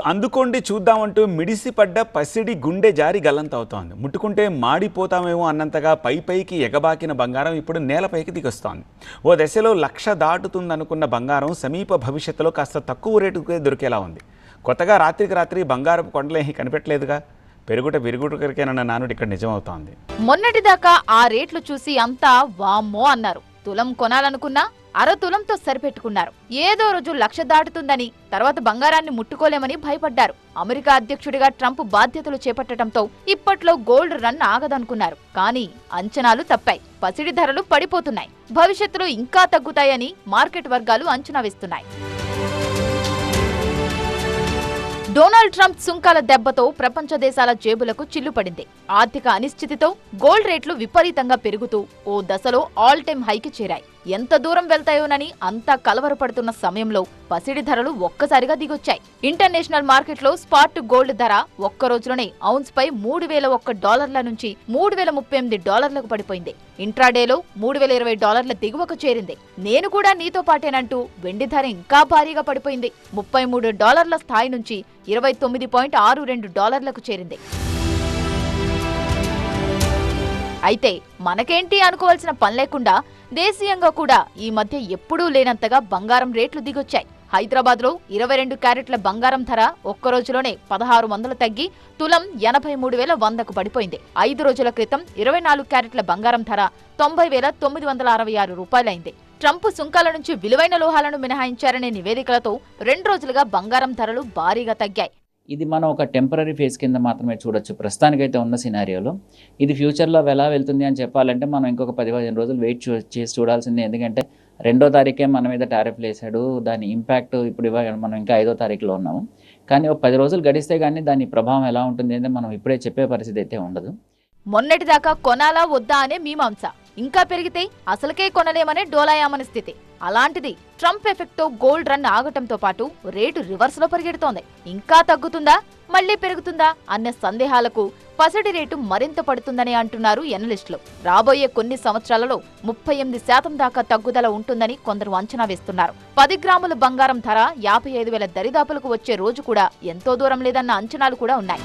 అందుకోండి చూద్దామంటూ మిడిసిపడ్డ పసిడి గుండె జారి గల్లంతవుతోంది. ముట్టుకుంటే మాడిపోతామేమో అన్నంతగా పైకి ఎగబాకిన బంగారం ఇప్పుడు నేలపైకి దిగొస్తోంది. ఓ దశలో 1,00,000 దాటుతుందనుకున్న బంగారం సమీప భవిష్యత్తులో కాస్త తక్కువ రేటుకే దొరికేలా ఉంది. కొత్తగా రాత్రికి రాత్రి బంగారపు కొండలేహి కనిపెట్టలేదుగా. పెరుగుట విరుగుటకరికేనన్న నానుడు ఇక్కడ నిజమవుతోంది. మొన్నటిదాకా ఆ రేట్లు చూసి అంతా వామ్మో అన్నారు. తులం కొనాలనుకున్నా అరతులంతో సరిపెట్టుకున్నారు. ఏదో రోజు 1,00,000 దాటుతుందని, తర్వాత బంగారాన్ని ముట్టుకోలేమని భయపడ్డారు. అమెరికా అధ్యక్షుడిగా ట్రంప్ బాధ్యతలు చేపట్టడంతో ఇప్పట్లో గోల్డ్ రన్ ఆగదనుకున్నారు. కానీ అంచనాలు తప్పాయి. పసిడి ధరలు పడిపోతున్నాయి. భవిష్యత్తులో ఇంకా తగ్గుతాయని మార్కెట్ వర్గాలు అంచనా వేస్తున్నాయి. డొనాల్డ్ ట్రంప్ సుంకాల దెబ్బతో ప్రపంచ దేశాల జేబులకు చిల్లుపడింది. ఆర్థిక అనిశ్చితితో గోల్డ్ రేట్లు విపరీతంగా పెరుగుతూ ఓ దశలో ఆల్ టైమ్ హైకి చేరాయి. ఎంత దూరం వెళ్తాయోనని అంతా కలవరపడుతున్న సమయంలో పసిడి ధరలు ఒక్కసారిగా దిగొచ్చాయి. ఇంటర్నేషనల్ మార్కెట్లో స్పాట్ గోల్డ్ ధర ఒక్క రోజులోనే ఔన్స్ పై $3,001 నుంచి $3,038 పడిపోయింది. ఇంట్రాడేలో $3,020 దిగువకు చేరింది. నేను కూడా నీతో పాటేనంటూ వెండి ధర ఇంకా భారీగా పడిపోయింది. $33 స్థాయి నుంచి $29.62 చేరింది. అయితే మనకేంటి అనుకోవాల్సిన పని లేకుండా దేశీయంగా కూడా ఈ మధ్య ఎప్పుడూ లేనంతగా బంగారం రేట్లు దిగొచ్చాయి. హైదరాబాద్లో 22 క్యారెట్ల బంగారం ధర ఒక్క రోజులోనే 1,600 తగ్గి తులం 83,100కు పడిపోయింది. 5 రోజుల క్రితం 24 క్యారెట్ల బంగారం ధర 90,966 రూపాయలైంది. ట్రంప్ సుంకాల నుంచి విలువైన లోహాలను మినహాయించారనే నివేదికలతో 2 రోజులుగా బంగారం ధరలు భారీగా తగ్గాయి. ఇది మనం ఒక టెంపరీ ఫేజ్ కింద మాత్రమే చూడొచ్చు. ప్రస్తుతానికైతే ఉన్న సినారియోలో ఇది ఫ్యూచర్లో ఎలా వెళ్తుంది అని చెప్పాలంటే మనం ఇంకొక 10-15 రోజులు వెయిట్ చేసి చూడాల్సిందే. ఎందుకంటే 2వ తారీఖే మన మీద టారిఫ్లు వేసాడు. దాని ఇంపాక్ట్ ఇప్పుడు మనం ఇంకా 5వ తారీఖులో ఉన్నాము. కానీ ఒక 10 రోజులు గడిస్తే కానీ దాని ప్రభావం ఎలా ఉంటుంది అంటే మనం ఇప్పుడే చెప్పే పరిస్థితి అయితే ఉండదు. మొన్నటిదాకా కొనాలా వద్దా అనే మీమాంస, ఇంకా పెరిగితే అసలుకే కొనలేమనే డోలాయామని స్థితి. అలాంటిది ట్రంప్ ఎఫెక్ట్ తో గోల్డ్ రన్ ఆగటంతో పాటు రేటు రివర్స్ లో పరిగెడుతోంది. ఇంకా తగ్గుతుందా, మళ్లీ పెరుగుతుందా అన్న సందేహాలకు పసిడి రేటు మరింత పడుతుందని అంటున్నారు ఎనలిస్టులు. రాబోయే కొన్ని సంవత్సరాలలో 38% దాకా తగ్గుదల ఉంటుందని కొందరు అంచనా వేస్తున్నారు. 10 గ్రాముల బంగారం ధర 55,000 దరిదాపులకు వచ్చే రోజు కూడా ఎంతో దూరం లేదన్న అంచనాలు కూడా ఉన్నాయి.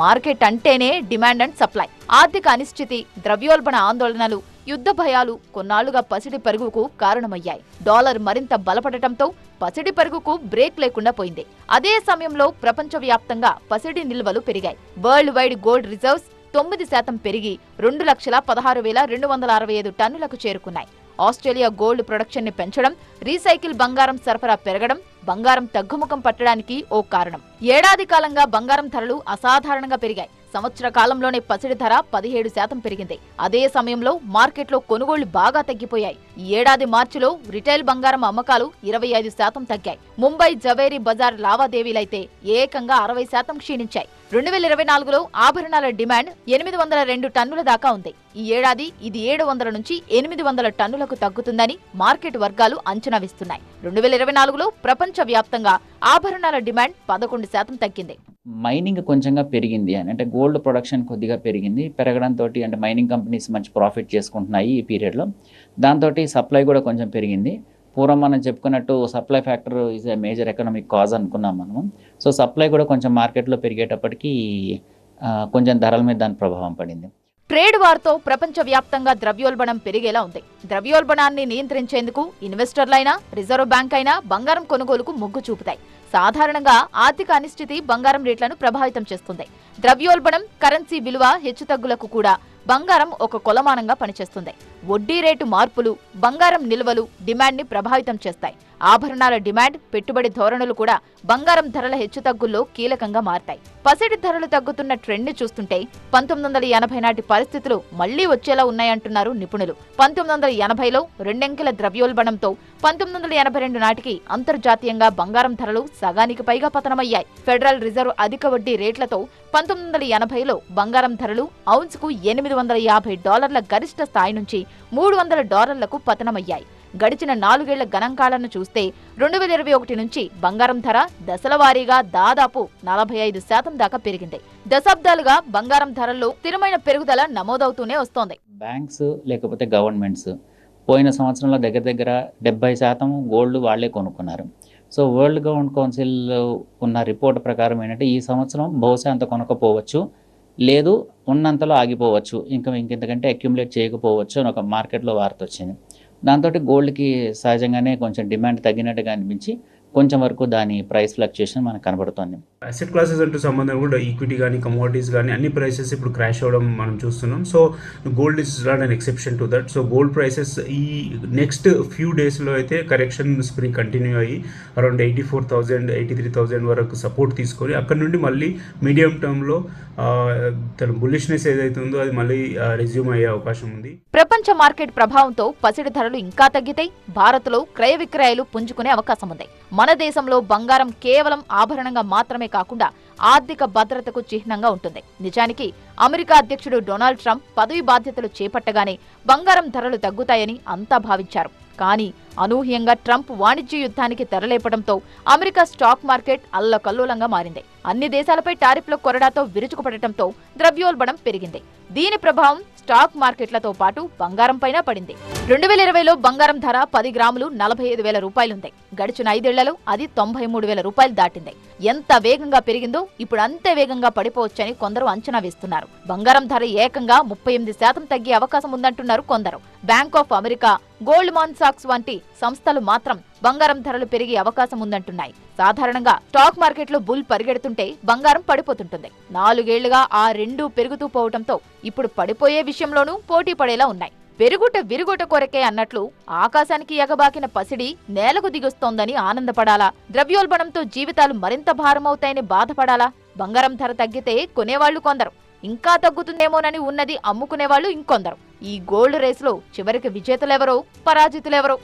మార్కెట్ అంటేనే డిమాండ్ అండ్ సప్లై. ఆర్థిక అనిశ్చితి, ద్రవ్యోల్బణ ఆందోళనలు, యుద్ధ భయాలు కొన్నాళ్లుగా పసిడి పెరుగుకు కారణమయ్యాయి. డాలర్ మరింత బలపడటంతో పసిడి పెరుగుకు బ్రేక్ లేకుండా పోయింది. అదే సమయంలో ప్రపంచవ్యాప్తంగా పసిడి నిల్వలు పెరిగాయి. వరల్డ్ వైడ్ గోల్డ్ రిజర్వ్స్ 9% పెరిగి 2,16,265 టన్నులకు చేరుకున్నాయి. ఆస్ట్రేలియా గోల్డ్ ప్రొడక్షన్ ని పెంచడం, రీసైకిల్ బంగారం సరఫరా పెరగడం బంగారం తగ్గుముఖం పట్టడానికి ఓ కారణం. ఏడాది కాలంగా బంగారం ధరలు అసాధారణంగా పెరిగాయి. సంవత్సర కాలంలోనే పసిడి ధర 17% పెరిగింది. అదే సమయంలో మార్కెట్లో కొనుగోళ్లు బాగా తగ్గిపోయాయి. ఈ ఏడాది మార్చిలో రిటైల్ బంగారం అమ్మకాలు 25% తగ్గాయి. ముంబై జవేరీ బజార్ లావాదేవీలైతే ఏకంగా 60% క్షీణించాయి. 2024లో ఆభరణాల డిమాండ్ 802 టన్నుల దాకా ఉంది. ఈ ఏడాది ఇది 700 నుంచి 800 టన్నులకు తగ్గుతుందని మార్కెట్ వర్గాలు అంచనా వేస్తున్నాయి. 2024లో ప్రపంచవ్యాప్తంగా ఆభరణాల డిమాండ్ 11% తగ్గింది. మైనింగ్ కొంచెంగా పెరిగింది అంటే గోల్డ్ ప్రొడక్షన్ కొద్దిగా పెరిగింది. పెరగడంతో అంటే మైనింగ్ కంపెనీస్ మంచి ప్రాఫిట్ చేసుకుంటున్నాయి ఈ పీరియడ్లో. దాంతో సప్లై కూడా కొంచెం పెరిగింది. పూర్వం మనం చెప్పుకున్నట్టు supply factor is a major economic cause అనుకున్నాం మనము. సో సప్లై కూడా కొంచెం మార్కెట్లో పెరిగేటప్పటికి కొంచెం ధరల మీద దాని ప్రభావం పడింది. ట్రేడ్ వార్తో ప్రపంచవ్యాప్తంగా ద్రవ్యోల్బణం పెరిగేలా ఉంది. ద్రవ్యోల్బణాన్ని నియంత్రించేందుకు ఇన్వెస్టర్లైనా, రిజర్వ్ బ్యాంక్ అయినా బంగారం కొనుగోలుకు మొగ్గు చూపుతాయి. సాధారణంగా ఆర్థిక అనిశ్చితి బంగారం రేట్లను ప్రభావితం చేస్తుంది. ద్రవ్యోల్బణం, కరెన్సీ విలువ హెచ్చుతగ్గులకు కూడా బంగారం ఒక కొలమానంగా పనిచేస్తుంది. వడ్డీ రేటు మార్పులు బంగారం నిల్వలు డిమాండ్ ని ప్రభావితం చేస్తాయి. ఆభరణాల డిమాండ్, పెట్టుబడి ధోరణులు కూడా బంగారం ధరల హెచ్చుతగ్గుల్లో కీలకంగా మారతాయి. పసిడి ధరలు తగ్గుతున్న ట్రెండ్ ని చూస్తుంటే 1980 నాటి పరిస్థితులు మళ్లీ వచ్చేలా ఉన్నాయంటున్నారు నిపుణులు. 1980లో 2 అంకెల ద్రవ్యోల్బణంతో 1982 నాటికి అంతర్జాతీయంగా బంగారం ధరలు సగానికి పైగా పతనమయ్యాయి. ఫెడరల్ రిజర్వ్ అధిక వడ్డీ రేట్లతో 1980లో బంగారం ధరలు ఔన్స్కు $850 గరిష్ట స్థాయి నుంచి $300లకు పతనమయ్యాయి. గడిచిన 4 ఏళ్ల గణాంకాలను చూస్తే 2021 నుంచి బంగారం ధర దశలవారీగా దాదాపు 45% దాకా పెరిగింది. దశాబ్దాలుగా బంగారం ధరల్లో స్థిరమైన పెరుగుదల నమోదవుతూనే వస్తోంది. బ్యాంక్స్ లేకపోతే గవర్నమెంట్స్ పోయిన సంవత్సరంలో దగ్గర 70% గోల్డ్ వాళ్లే కొనుక్కున్నారు. సో వరల్డ్ గోల్డ్ కౌన్సిల్ ఉన్న రిపోర్ట్ ప్రకారం ఏంటంటే ఈ సంవత్సరం బహుశా అంత కొనకపోవచ్చు, లేదు ఉన్నంతలో ఆగిపోవచ్చు, ఇంకెంతకంటే అక్యుములేట్ చేయకపోవచ్చు అని ఒక మార్కెట్లో వార్త వచ్చింది. దాంతో గోల్డ్కి సహజంగానే కొంచెం డిమాండ్ తగ్గినట్టుగా అనిపించి కొంచెం వరకు దాని ప్రైస్ ఫ్లక్చుయేషన్ మనకు కనబడుతుంది. అసెట్ క్లాసెస్ అంటూ సంబంధం కూడా ఈక్విటీ కానీ కమోడిటీస్ కానీ అన్ని ప్రైసెస్ ఇప్పుడు క్రాష్ అవ్వడం మనం చూస్తున్నాం. So gold is not an exception to that. So gold prices ఈ నెక్స్ట్ ఫ్యూ డేస్లో అయితే కరెక్షన్ స్ప్రింగ్ కంటిన్యూ అయ్యి అరౌండ్ 84,000 83,000 వరకు సపోర్ట్ తీసుకొని అక్కడ నుండి మళ్ళీ మీడియం టర్మ్లో తన బుల్లిష్నెస్ ఏదైతే ఉందో అది మళ్ళీ రెజ్యూమ్ అయ్యే అవకాశం ఉంది. ప్రపంచ మార్కెట్ ప్రభావంతో పసిడి ధరలు ఇంకా తగ్గితే భారత్లో క్రయ విక్రయాలు పుంజుకునే అవకాశం ఉంది. మన దేశంలో బంగారం కేవలం ఆభరణంగా మాత్రమే కాకుండా ఆర్థిక భద్రతకు చిహ్నంగా ఉంటుంది. నిజానికి అమెరికా అధ్యక్షుడు డొనాల్డ్ ట్రంప్ పదవి బాధ్యతలు చేపట్టగానే బంగారం ధరలు తగ్గుతాయని అంతా భావించారు. కానీ అనూహ్యంగా ట్రంప్ వాణిజ్య యుద్ధానికి తెరలేపడంతో అమెరికా స్టాక్ మార్కెట్ అల్లకల్లోలంగా మారింది. అన్ని దేశాలపై టారిఫ్ల కొరడాతో విరుచుకుపడటంతో ద్రవ్యోల్బణం పెరిగింది. దీని ప్రభావం స్టాక్ మార్కెట్లతో పాటు బంగారం పైన పడింది. 2020లో బంగారం ధర 10 గ్రాములు 45,000 రూపాయలుంది. గడిచిన 5 ఏళ్లలో అది 93,000 రూపాయలు దాటింది. ఎంత వేగంగా పెరిగిందో ఇప్పుడు అంతే వేగంగా పడిపోవచ్చని కొందరు అంచనా వేస్తున్నారు. బంగారం ధర ఏకంగా 38% తగ్గే అవకాశం ఉందంటున్నారు కొందరు. Bank of America, Goldman socks వంటి సంస్థలు మాత్రం బంగారం ధరలు పెరిగే అవకాశం ఉందంటున్నాయి. సాధారణంగా స్టాక్ మార్కెట్లో బుల్ పరిగెడుతుంటే బంగారం పడిపోతుంటుంది. 4 ఏళ్లుగా ఆ రెండూ పెరుగుతూ పోవడంతో ఇప్పుడు పడిపోయే విషయంలోనూ పోటీ పడేలా ఉన్నాయి. పెరుగుట విరుగుట కొరకే అన్నట్లు ఆకాశానికి ఎగబాకిన పసిడి నేలకు దిగొస్తోందని ఆనందపడాలా? ద్రవ్యోల్బణంతో జీవితాలు మరింత భారమవుతాయని బాధపడాలా? బంగారం ధర తగ్గితే కొనేవాళ్లు కొందరు, ఇంకా తగ్గుతుందేమోనని ఉన్నది అమ్ముకునేవాళ్లు ఇంకొందరు. ఈ గోల్డ్ రేసులో చివరికి విజేతలెవరో పరాజితులెవరో.